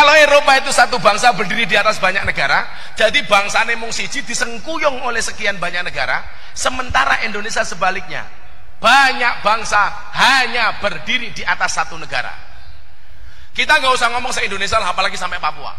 Kalau Eropa itu satu bangsa berdiri di atas banyak negara, jadi bangsa mung siji disengkuyung oleh sekian banyak negara, sementara Indonesia sebaliknya, banyak bangsa hanya berdiri di atas satu negara. Kita nggak usah ngomong se-Indonesia lah, apalagi sampai Papua.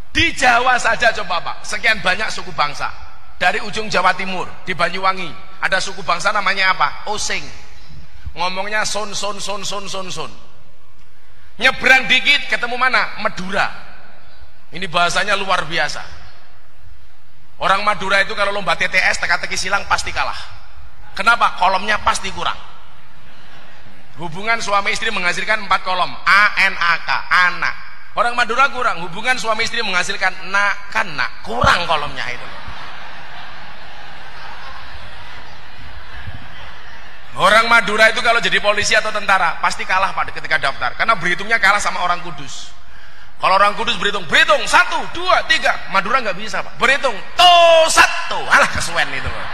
Di Jawa saja coba Pak, sekian banyak suku bangsa. Dari ujung Jawa Timur, di Banyuwangi, ada suku bangsa namanya apa? Osing. Ngomongnya son. Nyebrang dikit ketemu mana? Madura. Ini bahasanya luar biasa. Orang Madura itu kalau lomba TTS teka-teki silang pasti kalah. Kenapa? Kolomnya pasti kurang. Hubungan suami istri menghasilkan 4 kolom, A-N-A-K, anak. Orang Madura kurang. Hubungan suami istri menghasilkan nak, kurang kolomnya itu. Orang Madura itu kalau jadi polisi atau tentara pasti kalah Pak ketika daftar, karena berhitungnya kalah sama orang Kudus. Kalau orang Kudus berhitung 1, 2, 3, Madura nggak bisa Pak. Berhitung to 1, alah kesuwen itu Pak.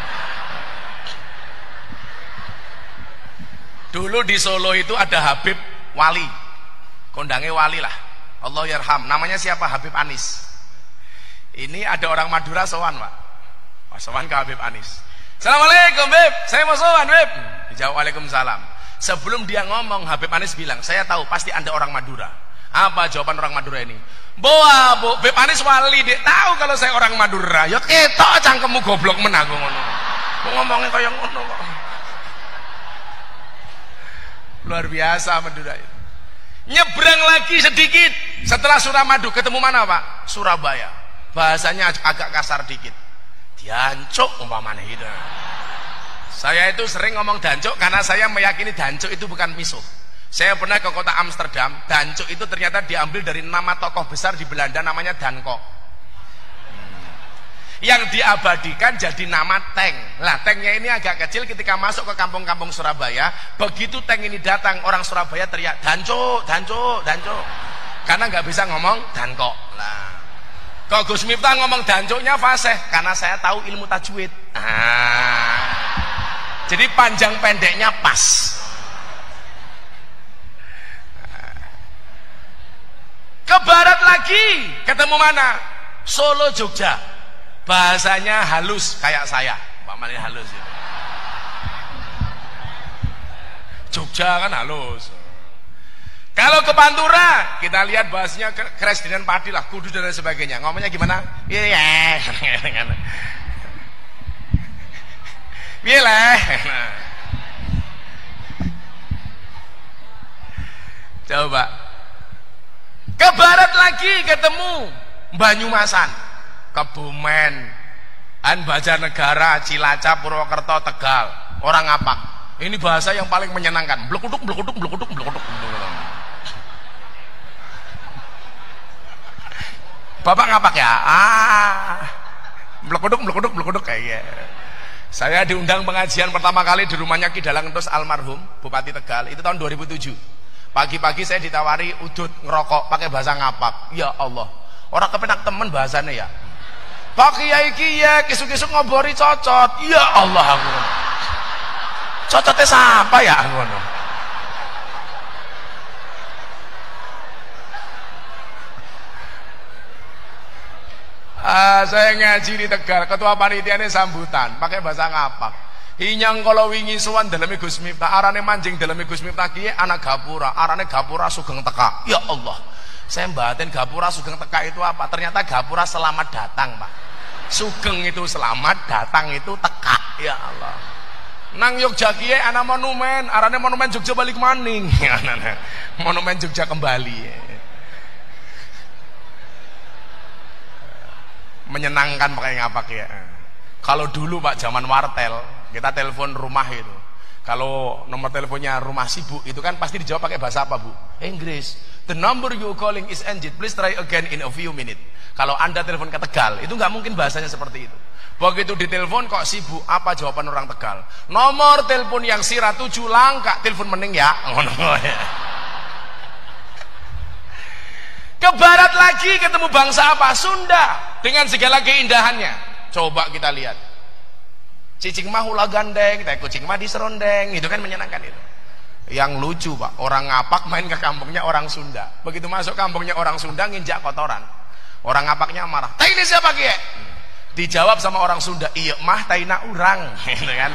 Dulu di Solo itu ada Habib Wali, kondangnya Wali lah, Allah yarham. Namanya siapa? Habib Anis. Ini ada orang Madura sowan Pak, sowan ke Habib Anis. Assalamualaikum Beb, saya mau sowan Beb. Dijawab waalaikumsalam. Sebelum dia ngomong, Habib Anis bilang, saya tahu pasti Anda orang Madura. Apa jawaban orang Madura ini? Boa, Bu, Beb Anis Wali, Dek tahu kalau saya orang Madura. Ya ketok cangkemmu goblok menaku ngono. Ngomongnya kayak ngono kok. Luar biasa Madura itu. Nyebrang lagi sedikit setelah Suramadu, ketemu mana Pak? Surabaya. Bahasanya agak kasar dikit. Dancuk umpamanya gitu. Saya itu sering ngomong dancuk karena saya meyakini dancuk itu bukan misuh. Saya pernah ke kota Amsterdam, dancuk itu ternyata diambil dari nama tokoh besar di Belanda namanya Danko. Yang diabadikan jadi nama tank. Lah tanknya ini agak kecil, ketika masuk ke kampung-kampung Surabaya, begitu tank ini datang, orang Surabaya teriak dancuk, dancuk, dancuk. Karena nggak bisa ngomong Danko. Lah kok Gus Miftah ngomong dancuknya fasih karena saya tahu ilmu tajwid. Jadi panjang pendeknya pas. Ke barat lagi ketemu mana? Solo Jogja. Bahasanya halus kayak saya. Pak Mali halus ya. Jogja kan halus. Kalau ke Pantura, kita lihat bahasanya Kresdenan Padi lah, Kudus dan lain sebagainya. Ngomongnya gimana? Iya. Iya lah. Coba. Ke barat lagi ketemu Banyumasan, Kebumen, Banjarnegara, Cilacap, Purwokerto, Tegal. Orang apa? Ini bahasa yang paling menyenangkan. Blekuduk. Bapak ngapak ya? Blekuduk kayak. Saya diundang pengajian pertama kali di rumahnya Ki Dalang Entus almarhum Bupati Tegal, itu tahun 2007. Pagi-pagi saya ditawari udut ngerokok pakai bahasa ngapak. Ya Allah, orang kepenak temen bahasanya ya. Pak Kiai Kiai kisuk-kisuk ngobori cocot. Ya Allah aku. Cocotnya siapa ya aku? Saya ngaji di Tegal, ketua panitianya sambutan pakai bahasa ngapak. Inyang kalau wingi suwan daleme Gus Miftah, arane manjing daleme Gus Miftah kiye anak gapura, arane gapura sugeng teka. Ya Allah, saya mbaten gapura sugeng teka itu apa? Ternyata gapura selamat datang Pak. Sugeng itu selamat, datang itu teka. Ya Allah. Nang Yogya kiye ana monumen, arane monumen Jogja balik maning. Monumen Jogja kembali. Menyenangkan pakai ngapak ya. Kalau dulu Pak zaman wartel, kita telepon rumah itu. Kalau nomor teleponnya rumah sibuk itu kan pasti dijawab pakai bahasa apa Bu? Inggris. The number you calling is engaged. Please try again in a few minutes. Kalau Anda telepon ke Tegal, itu nggak mungkin bahasanya seperti itu. Begitu ditelepon kok sibuk, apa jawaban orang Tegal? Nomor telepon yang sira 7 langka, telepon mening ya. Ke barat lagi ketemu bangsa apa? Sunda dengan segala keindahannya. Coba kita lihat. Cicing mah hula gandeng, teh kucing mah diserondeng, itu kan menyenangkan itu. Yang lucu Pak, orang Ngapak main ke kampungnya orang Sunda. Begitu masuk kampungnya orang Sunda nginjak kotoran. Orang Ngapaknya marah. "Tai ini siapa Ki?" Dijawab sama orang Sunda, "Iya mah taina urang." Gitu kan.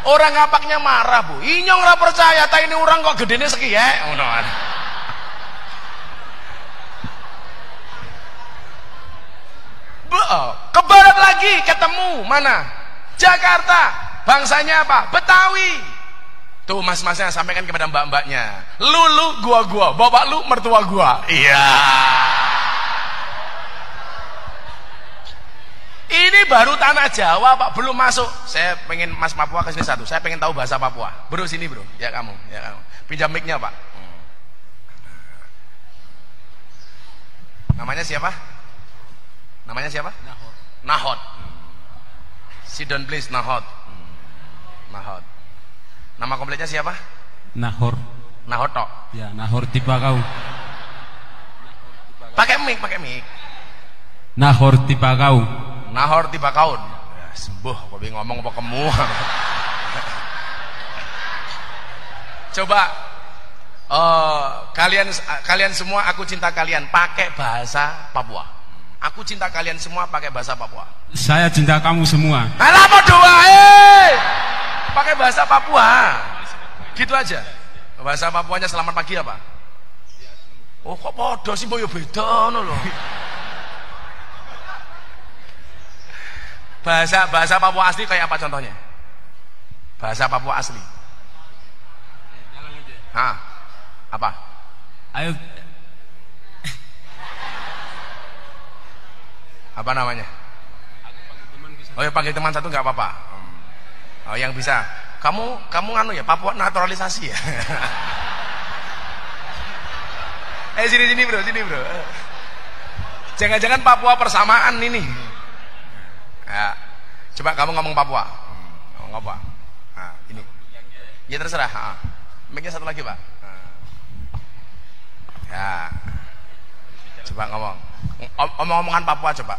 Orang Ngapaknya marah, Bu. "Inyong ora percaya taine urang kok gedene sekiye." Ngono kan. Ke barat lagi ketemu mana? Jakarta. Bangsanya apa? Betawi. Tuh mas-masnya sampaikan kepada mbak-mbaknya. Lu gua, bapak lu mertua gua. Iya. Ini baru tanah Jawa Pak, belum masuk. Saya pengen Mas Papua ke sini satu. Saya pengen tahu bahasa Papua. Bro sini bro. Ya kamu. Pinjam mic-nya Pak. Namanya siapa? Namanya siapa? Nahot. Sit down please, Nahot. Nama kompletnya siapa? Nahor. Nahot tok. Ya, Nahor Tipakau. Pakai mic. Nahor Tipakau. Nahor Tipakaun. Ya, sembuh, kok ngomong apa kamu? Coba kalian semua, aku cinta kalian pakai bahasa Papua. Aku cinta kalian semua pakai bahasa Papua. Saya cinta kamu semua. Alah mau doa, pakai bahasa Papua. Gitu aja. Bahasa Papuanya selamat pagi apa? Oh kok podo sih boyo beda loh. Bahasa Papua asli kayak apa contohnya? Bahasa Papua asli. Hah? Apa? Ayo. Apa namanya? Oh ya panggil teman satu nggak apa-apa. Oh yang bisa. Kamu anu ya Papua naturalisasi ya. Sini bro. Jangan-jangan Papua persamaan ini. Ya, coba kamu ngomong Papua. Ngomong apa? Nah, ini. Ya terserah. Mic-nya satu lagi Pak. Ya. Coba ngomong. Omong-omongan Papua coba.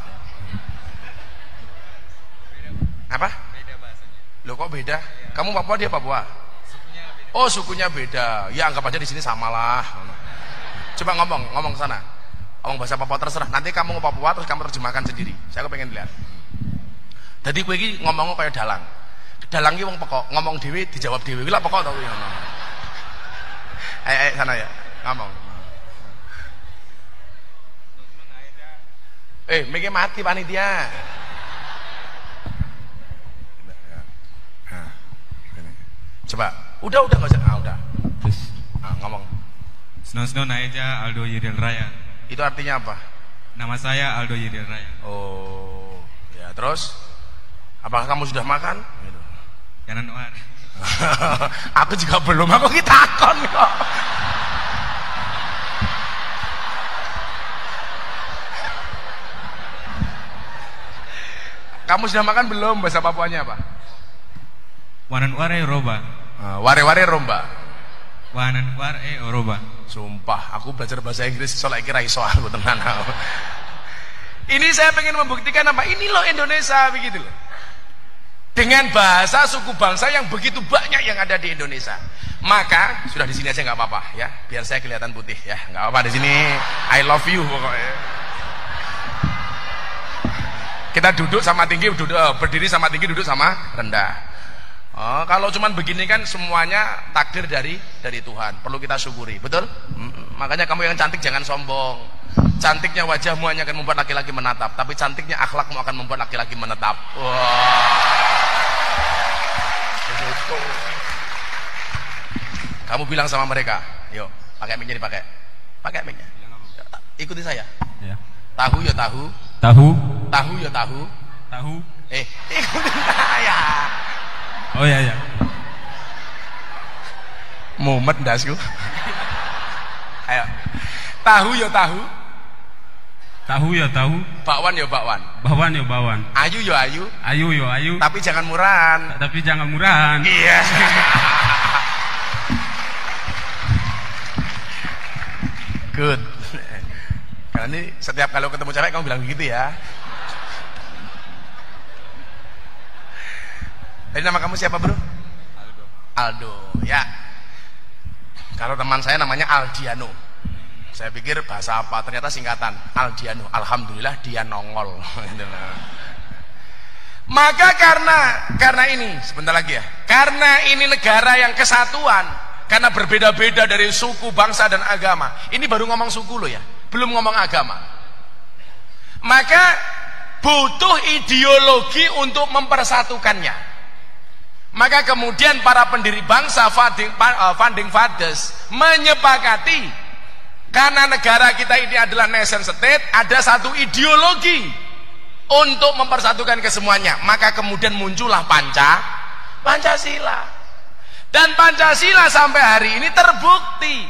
Apa? Beda bahasanya. Loh kok beda? Kamu Papua, dia Papua? Sukunya beda. Oh sukunya beda. Ya anggap aja di sini samalah. Coba ngomong sana. Ngomong bahasa Papua terserah. Nanti kamu ngomong Papua terus kamu terjemahkan sendiri. Saya pengen lihat. Jadi kowe iki ngomong kayak dalang. Dalang iki wong pekok, ngomong dhewe dijawab dhewe. Kuwi lak pekok to kuwi ngono. Ayo sana ya, ngomong. Mikir mati panitia. Coba, udah nggak usah, udah. Terus Ngomong. Snow Naeja Aldo Yedel Raya. Itu artinya apa? Nama saya Aldo Yedel Raya. Oh, ya terus? Apakah kamu sudah makan? Gitu. Kanan War. Aku juga belum, aku takon kok. Kamu sudah makan belum? Bahasa Papuanya apa? Wanan Ware Roba. Ware-ware romba. Wanan Ware Roba. Sumpah, aku belajar bahasa Inggris soalnya kira iso aku tenan. Ini saya pengen membuktikan apa? Ini loh Indonesia begitu loh. Dengan bahasa suku bangsa yang begitu banyak yang ada di Indonesia. Maka sudah di sini aja nggak apa-apa ya, biar saya kelihatan putih ya, nggak apa-apa di sini. I love you pokoknya. Kita duduk sama tinggi, berdiri sama tinggi, duduk sama rendah. Kalau cuman begini kan semuanya takdir dari Tuhan. Perlu kita syukuri, betul? Makanya kamu yang cantik jangan sombong. Cantiknya wajahmu hanya akan membuat laki-laki menatap, tapi cantiknya akhlakmu akan membuat laki-laki menetap. Kamu bilang sama mereka, yuk, pakai mic-nya dipakai. Pakai mic-nya. Ikuti saya. ya. Tahu ya tahu. Tahu. Tahu ya tahu. Tahu. Ikuti saya. Oh ya. Mumet ndasku. Ayo. Tahu ya tahu. Tahu ya tahu. Bakwan ya bakwan. Bawan ya bawan. Ayu ya ayu. Ayu ya ayu. Tapi jangan murahan. Tapi jangan murahan. Iya. Good. Karena ini setiap kalau ketemu cewek kamu bilang begitu ya. Tadi nama kamu siapa bro? Aldo. Ya. Kalau teman saya namanya Aldiano. Saya pikir bahasa apa, ternyata singkatan Aldiano. Alhamdulillah dia nongol. Maka karena ini, sebentar lagi ya. Karena ini negara yang kesatuan, karena berbeda-beda dari suku, bangsa dan agama. Ini baru ngomong suku loh ya, belum ngomong agama. Maka butuh ideologi untuk mempersatukannya. Maka kemudian para pendiri bangsa, founding fathers menyepakati, karena negara kita ini adalah nation state, ada satu ideologi untuk mempersatukan kesemuanya. Maka kemudian muncullah Pancasila. Dan Pancasila sampai hari ini terbukti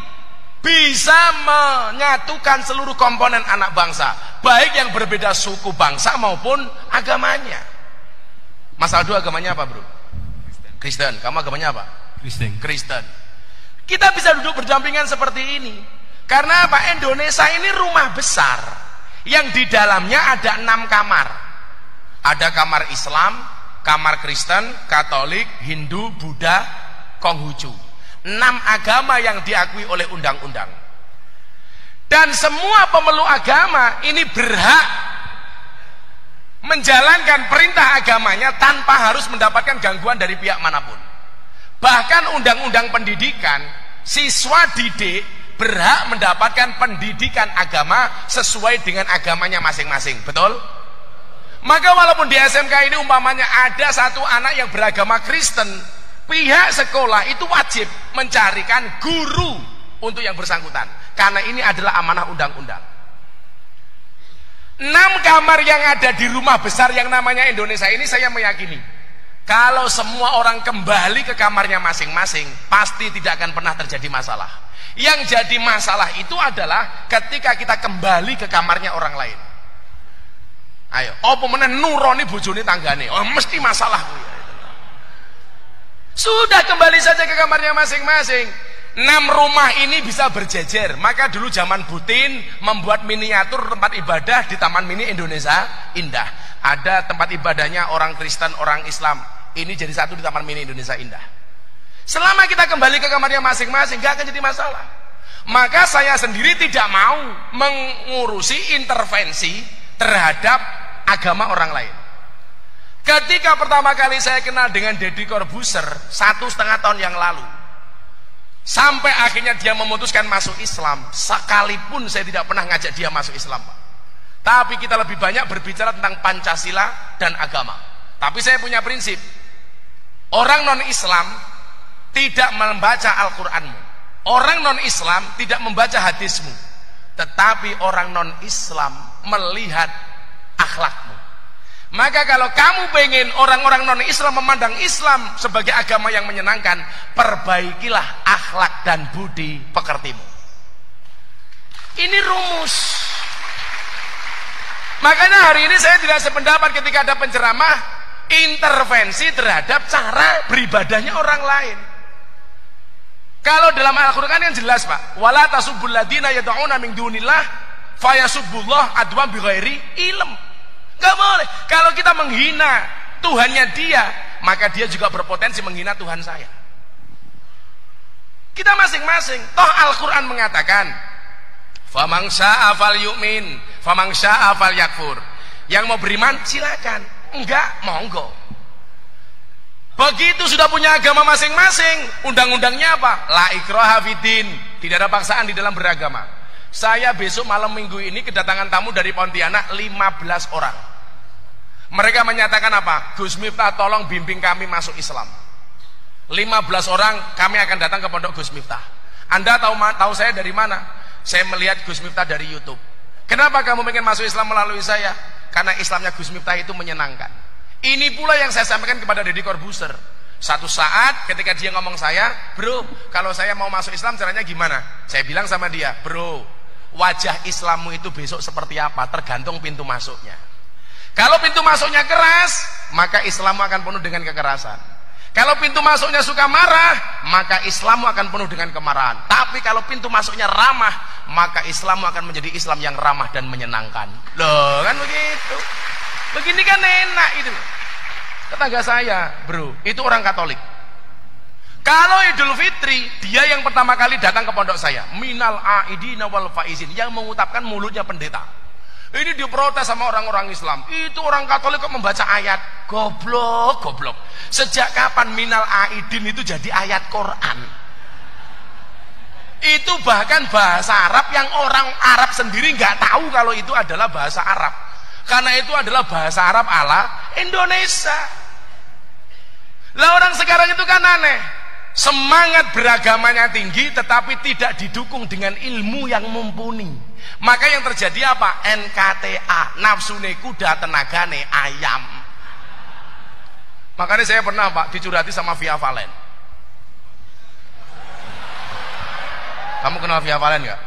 bisa menyatukan seluruh komponen anak bangsa, baik yang berbeda suku bangsa maupun agamanya. Mas Aldo agamanya apa, bro? Kristen. Kamu agamanya apa? Kristen. Kita bisa duduk berdampingan seperti ini karena apa? Indonesia ini rumah besar yang di dalamnya ada 6 kamar. Ada kamar Islam, kamar Kristen, Katolik, Hindu, Buddha, Konghucu. 6 agama yang diakui oleh undang-undang. Dan semua pemeluk agama ini berhak menjalankan perintah agamanya tanpa harus mendapatkan gangguan dari pihak manapun. Bahkan undang-undang pendidikan, siswa didik berhak mendapatkan pendidikan agama sesuai dengan agamanya masing-masing. Betul? Maka walaupun di SMK ini umpamanya ada satu anak yang beragama Kristen, pihak sekolah itu wajib mencarikan guru untuk yang bersangkutan, karena ini adalah amanah undang-undang. 6 kamar yang ada di rumah besar yang namanya Indonesia ini, saya meyakini kalau semua orang kembali ke kamarnya masing-masing, pasti tidak akan pernah terjadi masalah. Yang jadi masalah itu adalah ketika kita kembali ke kamarnya orang lain. Ayo, apa meneh nuroni bojone tanggane, oh mesti masalah. Sudah, kembali saja ke kamarnya masing-masing. 6 rumah ini bisa berjejer. Maka dulu zaman Butin membuat miniatur tempat ibadah di Taman Mini Indonesia Indah. Ada tempat ibadahnya orang Kristen, orang Islam. Ini jadi satu di Taman Mini Indonesia Indah. Selama kita kembali ke kamarnya masing-masing, gak akan jadi masalah. Maka saya sendiri tidak mau mengurusi intervensi terhadap agama orang lain. Ketika pertama kali saya kenal dengan Deddy Corbuzier 1,5 tahun yang lalu, sampai akhirnya dia memutuskan masuk Islam, sekalipun saya tidak pernah ngajak dia masuk Islam, Pak. Tapi kita lebih banyak berbicara tentang Pancasila dan agama. Tapi saya punya prinsip, orang non-Islam tidak membaca Al-Quranmu, orang non-Islam tidak membaca hadismu, tetapi orang non-Islam melihat akhlakmu. Maka kalau kamu pengen orang-orang non-Islam memandang Islam sebagai agama yang menyenangkan, perbaikilah akhlak dan budi pekertimu. Ini rumus. Makanya hari ini saya tidak sependapat ketika ada penceramah intervensi terhadap cara beribadahnya orang lain. Kalau dalam Al-Quran yang jelas, Pak, wala tasubbul ladina yad'una min dunillah fayasubbullah adwan bighairi ilm. Gak boleh. Kalau kita menghina Tuhannya dia, maka dia juga berpotensi menghina Tuhan saya. Kita masing-masing. Toh Al-Quran mengatakan, famang sya'a fal yu'min, famang sya'a fal yakfur. Yang mau beriman silakan, enggak monggo. Begitu sudah punya agama masing-masing, undang-undangnya apa? La ikraha fiddin, tidak ada paksaan di dalam beragama. Saya besok malam minggu ini kedatangan tamu dari Pontianak 15 orang. Mereka menyatakan apa? Gus Miftah tolong bimbing kami masuk Islam. 15 orang kami akan datang ke pondok Gus Miftah. Anda tahu saya dari mana? Saya melihat Gus Miftah dari YouTube. Kenapa kamu pengen masuk Islam melalui saya? Karena Islamnya Gus Miftah itu menyenangkan. Ini pula yang saya sampaikan kepada Deddy Corbuzier. Satu saat ketika dia ngomong saya, bro, kalau saya mau masuk Islam caranya gimana? Saya bilang sama dia, bro, wajah Islammu itu besok seperti apa? Tergantung pintu masuknya. Kalau pintu masuknya keras, maka Islammu akan penuh dengan kekerasan. Kalau pintu masuknya suka marah, maka Islammu akan penuh dengan kemarahan. Tapi kalau pintu masuknya ramah, maka Islammu akan menjadi Islam yang ramah dan menyenangkan. Loh, kan begitu. Begini kan enak itu. Tetangga saya, bro, itu orang Katolik. Kalau Idul Fitri, dia yang pertama kali datang ke pondok saya. Minal aidina wal faizin, yang mengutapkan mulutnya pendeta. Ini diprotes sama orang-orang Islam. Itu orang Katolik kok membaca ayat. Goblok, goblok. Sejak kapan minal aidin itu jadi ayat Quran? Itu bahkan bahasa Arab yang orang Arab sendiri nggak tahu kalau itu adalah bahasa Arab. Karena itu adalah bahasa Arab ala Indonesia. Lah orang sekarang itu kan aneh. Semangat beragamanya tinggi tetapi tidak didukung dengan ilmu yang mumpuni. Maka yang terjadi apa? NKTA, nafsune kuda tenagane ayam. Makanya saya pernah Pak dicurhati sama Via Valen. Kamu kenal Via Valen nggak?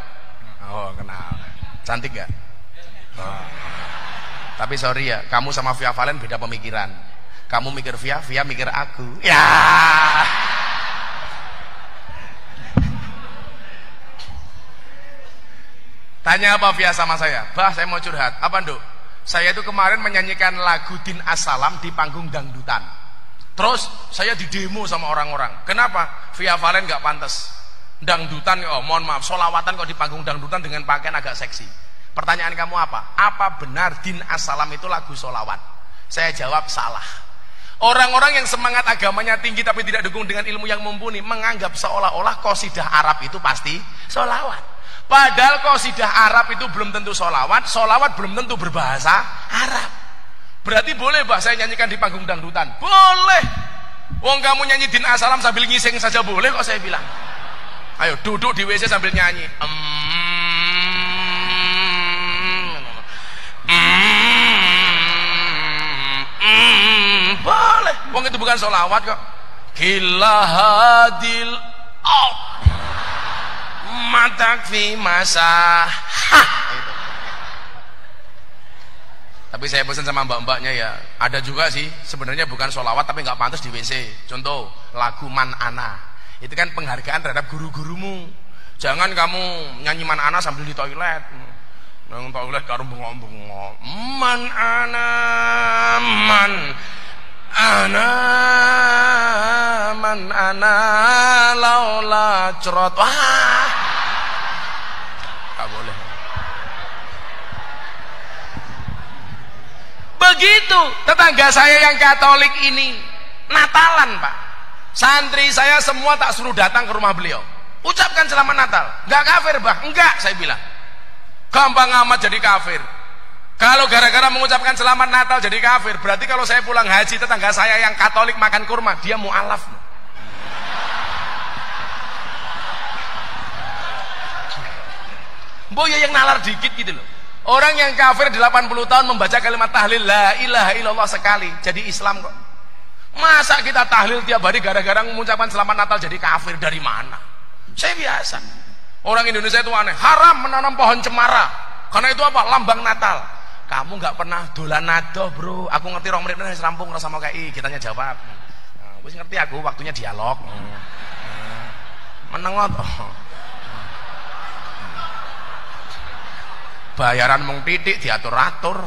Oh kenal. Cantik nggak? Oh. Tapi sorry ya, kamu sama Via Valen beda pemikiran. Kamu mikir Via, Via mikir aku. Ya. Tanya apa Via sama saya? Bah, saya mau curhat. Apa Nduk? Saya itu kemarin menyanyikan lagu Din As-Salam di panggung dangdutan. Terus saya didemo sama orang-orang. Kenapa? Via Valen nggak pantas. Dangdutan, oh mohon maaf, solawatan kok di panggung dangdutan dengan pakaian agak seksi. Pertanyaan kamu apa? Apa benar Din As-Salam itu lagu solawat? Saya jawab salah. Orang-orang yang semangat agamanya tinggi tapi tidak dukung dengan ilmu yang mumpuni menganggap seolah-olah qasidah Arab itu pasti solawat. Padahal qasidah Arab itu belum tentu solawat, solawat belum tentu berbahasa Arab. Berarti boleh Mbak saya nyanyikan di panggung dangdutan? Boleh. Wong kamu nyanyi Din As-Salam sambil ngising saja boleh kok saya bilang. Ayo duduk di WC sambil nyanyi. Boleh. Wong itu bukan solawat kok. Gila hadil matak fi masa. Itu. Tapi saya pesan sama mbak-mbaknya ya, ada juga sih sebenarnya bukan sholawat tapi nggak pantas di WC. Contoh lagu Man Ana, itu kan penghargaan terhadap guru-gurumu. Jangan kamu nyanyi Man Ana sambil di toilet. Nang toilet karo bengok-bengok. Man Ana, Man Ana, Man Ana, laula cerot. Wah, nggak boleh. Begitu tetangga saya yang Katolik ini Natalan Pak, santri saya semua tak suruh datang ke rumah beliau. Ucapkan selamat Natal. Nggak kafir Bah? Enggak, saya bilang. Gampang amat jadi kafir. Kalau gara-gara mengucapkan selamat Natal jadi kafir, berarti kalau saya pulang haji tetangga saya yang Katolik makan kurma, dia mu'alaf. Boya yang nalar dikit gitu loh. Orang yang kafir 80 tahun membaca kalimat tahlil la ilaha illallah sekali jadi Islam kok. Masa kita tahlil tiap hari gara-gara mengucapkan selamat Natal jadi kafir? Dari mana? Saya biasa. Orang Indonesia itu aneh, haram menanam pohon cemara karena itu apa? Lambang Natal. Kamu nggak pernah dolan nado bro? Aku ngerti rong menit wis rampung rasa mau KI. Kitanya jawab. Wis ngerti aku, waktunya dialog. Menengot. Bayaran mung titik diatur-atur.